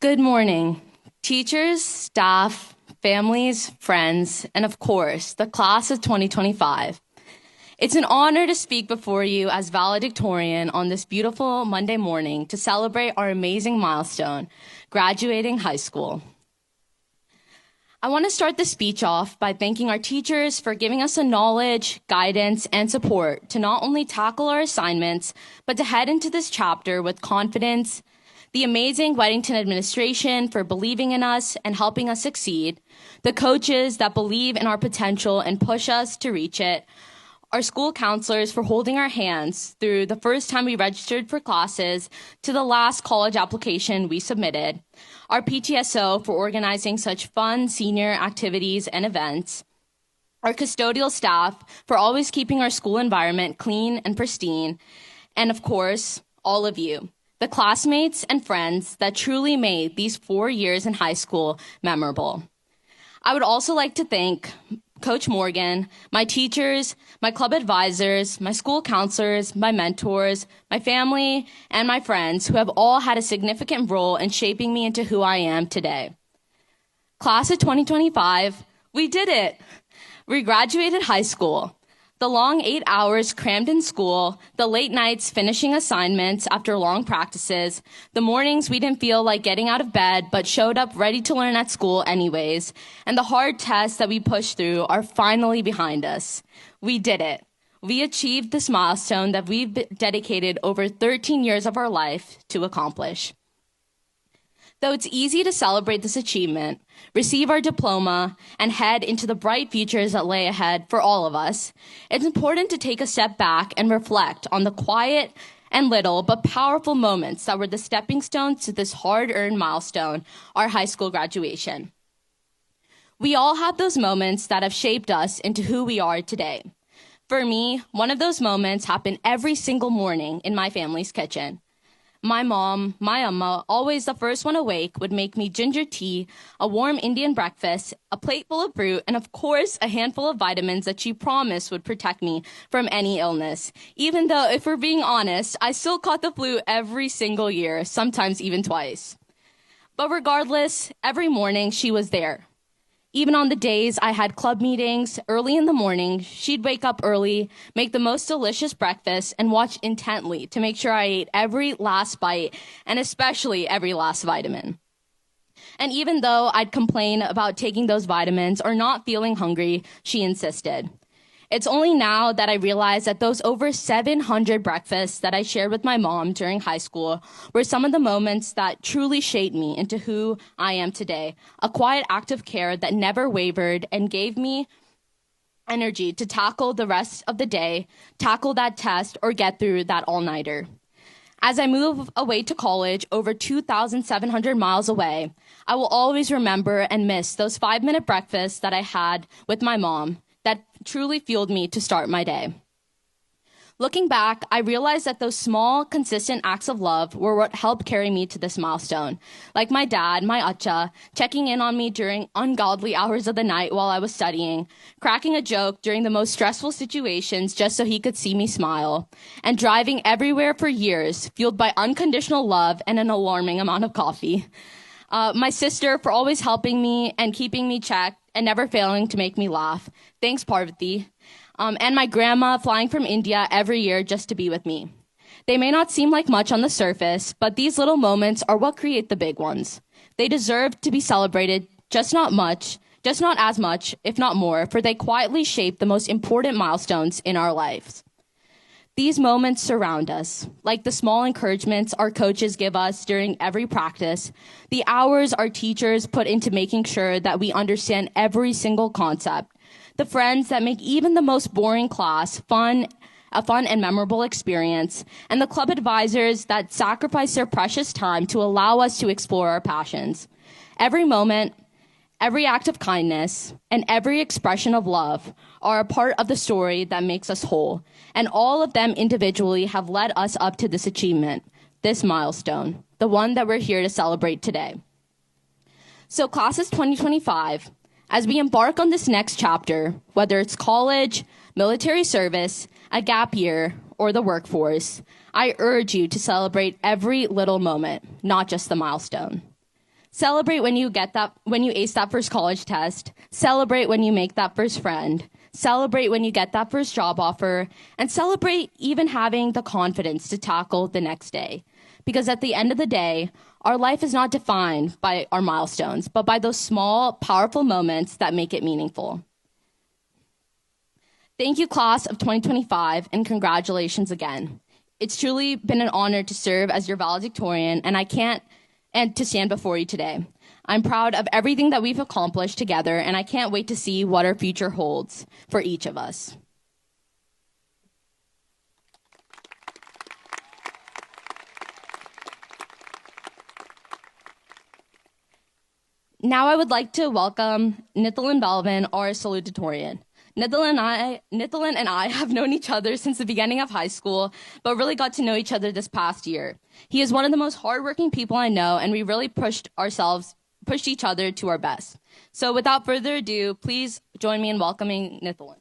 Good morning, teachers, staff, families, friends, and of course, the class of 2025. It's an honor to speak before you as valedictorian on this beautiful Monday morning to celebrate our amazing milestone, graduating high school. I want to start the speech off by thanking our teachers for giving us the knowledge, guidance, and support to not only tackle our assignments, but to head into this chapter with confidence, the amazing Weddington administration for believing in us and helping us succeed, the coaches that believe in our potential and push us to reach it, our school counselors for holding our hands through the first time we registered for classes to the last college application we submitted, our PTSO for organizing such fun senior activities and events, our custodial staff for always keeping our school environment clean and pristine, and of course, all of you, the classmates and friends that truly made these 4 years in high school memorable. I would also like to thank Coach Morgan, my teachers, my club advisors, my school counselors, my mentors, my family, and my friends who have all had a significant role in shaping me into who I am today. Class of 2025, we did it. We graduated high school. The long 8 hours crammed in school, the late nights finishing assignments after long practices, the mornings we didn't feel like getting out of bed but showed up ready to learn at school anyways, and the hard tests that we pushed through are finally behind us. We did it. We achieved this milestone that we've dedicated over 13 years of our life to accomplish. Though it's easy to celebrate this achievement, receive our diploma, and head into the bright futures that lay ahead for all of us, it's important to take a step back and reflect on the quiet and little but powerful moments that were the stepping stones to this hard-earned milestone, our high school graduation. We all have those moments that have shaped us into who we are today. For me, one of those moments happened every single morning in my family's kitchen. My mom, my amma, always the first one awake, would make me ginger tea, a warm Indian breakfast, a plate full of fruit, and of course, a handful of vitamins that she promised would protect me from any illness. Even though, if we're being honest, I still caught the flu every single year, sometimes even twice. But regardless, every morning she was there. Even on the days I had club meetings early in the morning, she'd wake up early, make the most delicious breakfast, and watch intently to make sure I ate every last bite, and especially every last vitamin. And even though I'd complain about taking those vitamins or not feeling hungry, she insisted. It's only now that I realize that those over 700 breakfasts that I shared with my mom during high school were some of the moments that truly shaped me into who I am today, a quiet act of care that never wavered and gave me energy to tackle the rest of the day, tackle that test, or get through that all-nighter. As I move away to college, over 2,700 miles away, I will always remember and miss those 5-minute breakfasts that I had with my mom that truly fueled me to start my day. Looking back, I realized that those small, consistent acts of love were what helped carry me to this milestone. Like my dad, my acha, checking in on me during ungodly hours of the night while I was studying, cracking a joke during the most stressful situations just so he could see me smile, and driving everywhere for years, fueled by unconditional love and an alarming amount of coffee. My sister for always helping me and keeping me checked and never failing to make me laugh. Thanks, Parvati. And my grandma flying from India every year just to be with me. They may not seem like much on the surface, but these little moments are what create the big ones. They deserve to be celebrated, just not as much, if not more, for they quietly shape the most important milestones in our lives. These moments surround us, like the small encouragements our coaches give us during every practice, the hours our teachers put into making sure that we understand every single concept, the friends that make even the most boring class a fun and memorable experience, and the club advisors that sacrifice their precious time to allow us to explore our passions. Every moment, every act of kindness, and every expression of love are a part of the story that makes us whole, and all of them individually have led us up to this achievement, this milestone, the one that we're here to celebrate today. So classes 2025, as we embark on this next chapter, whether it's college, military service, a gap year, or the workforce, I urge you to celebrate every little moment, not just the milestone. Celebrate when you ace that first college test. Celebrate when you make that first friend. Celebrate when you get that first job offer. And celebrate even having the confidence to tackle the next day. Because at the end of the day, our life is not defined by our milestones, but by those small, powerful moments that make it meaningful. Thank you, class of 2025, and congratulations again. It's truly been an honor to serve as your valedictorian, and to stand before you today. I'm proud of everything that we've accomplished together, and I can't wait to see what our future holds for each of us. Now I would like to welcome Nithalin Balvin, our salutatorian. Nithalin and I have known each other since the beginning of high school, but really got to know each other this past year. He is one of the most hardworking people I know, and we really pushed each other to our best. So without further ado, please join me in welcoming Nithalin.